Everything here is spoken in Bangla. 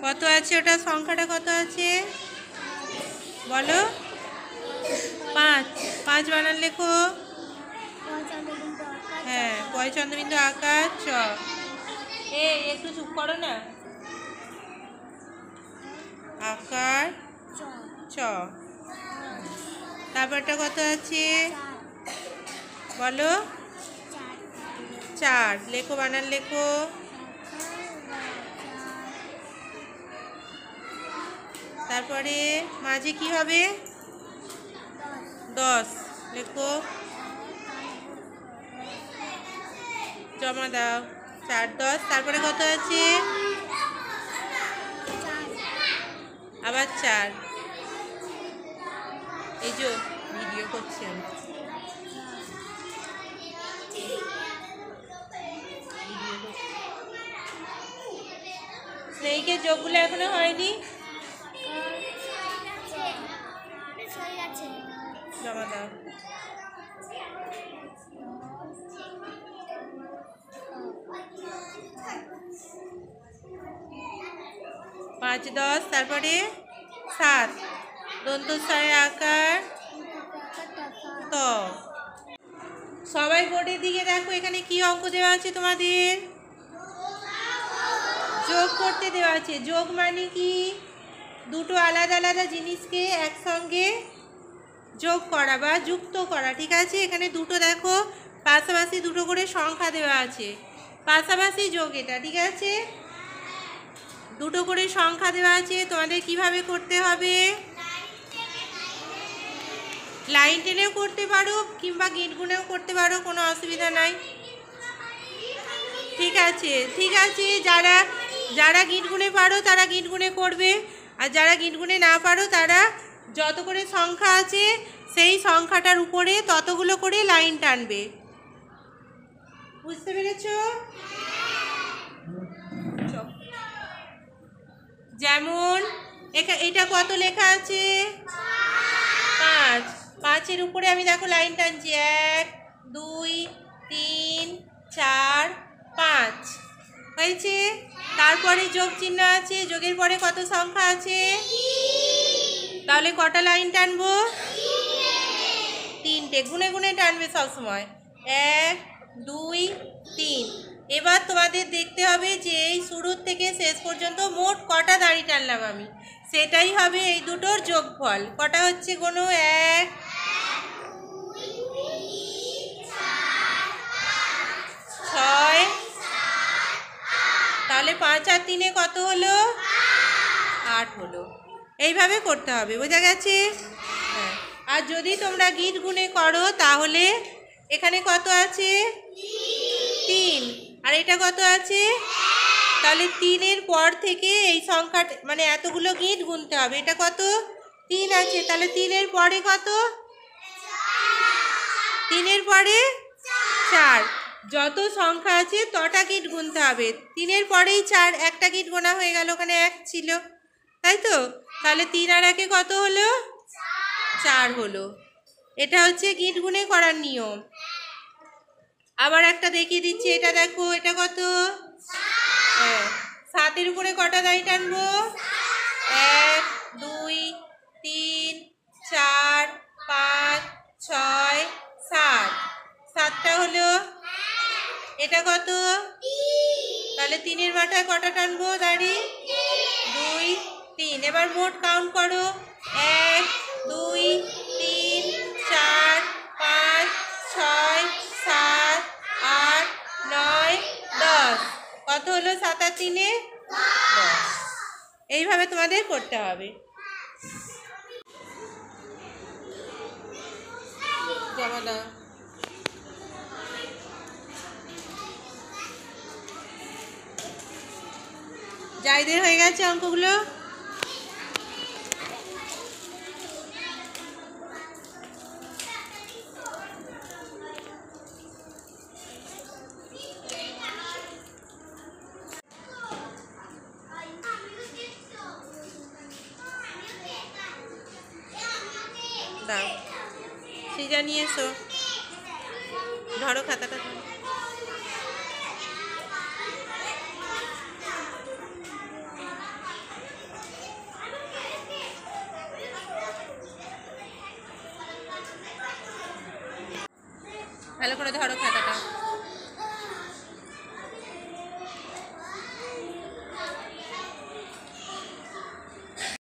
কত আছে ওটা, সংখ্যাটা কত আছে বলো? 5। 5 বানান লেখো। হ্যাঁ, পয় চন্দ্রবিন্দু আকার চ। একটু চুপ করো না। আকার চ। তারপরটা কত আছে বলো? 4 লেখো, বানান লেখো। তারপরে মাঝে কি হবে? 10 লেখো, জমা দাও। 4 10। তারপরে কত আছে? আবার 4। এই যে ভিডিও করছি আমি। স্নেহিকের যোগগুলো এখনো হয়নি, জমা দাও। 5 10। তারপরে 7 দন্তস্বরের আকার ত। সবাই বোর্ডের দিকে দেখো, এখানে কি অঙ্ক দেওয়া আছে তোমাদের? যোগ করতে দেওয়া আছে। যোগ মানে কি? দুটো আলাদা আলাদা জিনিসকে একসঙ্গে যোগ করা বা যুক্ত করা, ঠিক আছে? এখানে দুটো দেখো পাশাপাশি দুটো করে সংখ্যা দেওয়া আছে, পাশাপাশি যোগ এটা, ঠিক আছে? দুটো করে সংখ্যা দেওয়া আছে। তোমাদের কিভাবে করতে হবে? লাইন টেনেও করতে পারো কিংবা গিট গুনেও করতে পারো, কোনো অসুবিধা নাই, ঠিক আছে? ঠিক আছে, যারা যারা গিট গুনে পারো তারা গিট গুনে করবে, আর যারা গিট গুনে না পারো তারা যত করে সংখ্যা আছে সেই সংখ্যাটার উপরে ততগুলো করে লাইন টানবে। বুঝতে পেরেছো? যেমন এটা কত লেখা আছে? 5। 5-এর উপরে আমি দেখো লাইন টানছি, 1 2 3 4 5 হয়েছে। তারপরে যোগ চিহ্ন আছে, যোগের পরে কত সংখ্যা আছে? তাহলে কটা লাইন টানবো? 3টে। গুনে গুনে টানবে সবসময়, 1 2 3। এবার তোমাদের দেখতে হবে যে এই শুরুর থেকে শেষ পর্যন্ত মোট কটা দাড়ি টানলাম আমি, সেটাই হবে এই দুটোর যোগফল। কটা হচ্ছে কোনো? 1 6। তাহলে 5 আর 3-এ কত হলো? 8 হলো। এইভাবে করতে হবে, বোঝা গেছে? হ্যাঁ। আর যদি তোমরা গিট গুনে করো তাহলে এখানে কত আছে? 3। আর এটা কত আছে? তাহলে 3-এর পর থেকে এই সংখ্যাটা মানে এতগুলো গিট গুনতে হবে। এটা কত? 3 আছে, তাহলে 3-এর পরে কত? 3-এর পরে 4। যত সংখ্যা আছে তটা গিট গুনতে হবে। 3-এর পরেই 4, একটা গিট গোনা হয়ে গেল, ওখানে 1 ছিল, তাই তো? তাহলে 3 আর 1-এ কত হলো? 4 হলো। এটা হচ্ছে গিট গুনে করার নিয়ম। আবার একটা দেখিয়ে দিচ্ছি, এটা দেখো, এটা কত? হ্যাঁ, 7-এর উপরে কটা দাড়ি টানবো? 1 2 3 4 5 6 7। 7টা হলো। এটা কত? তাহলে 3-এর মাথায় কটা টানবো দাড়ি? 2 3। এবার মোট কাউন্ট করো, 1 2 3 4 5 6 7 8 9 10। কত হলো 7 আর 3-এ? 10। এইভাবে তোমাদের করতে হবে। জমা দাও। যাইদের হয়ে গেছে অঙ্কগুলো? দাও, সিজা নিয়ে এসো, ধরো খাতাটা। ভালো করে ধরো খাতাটা।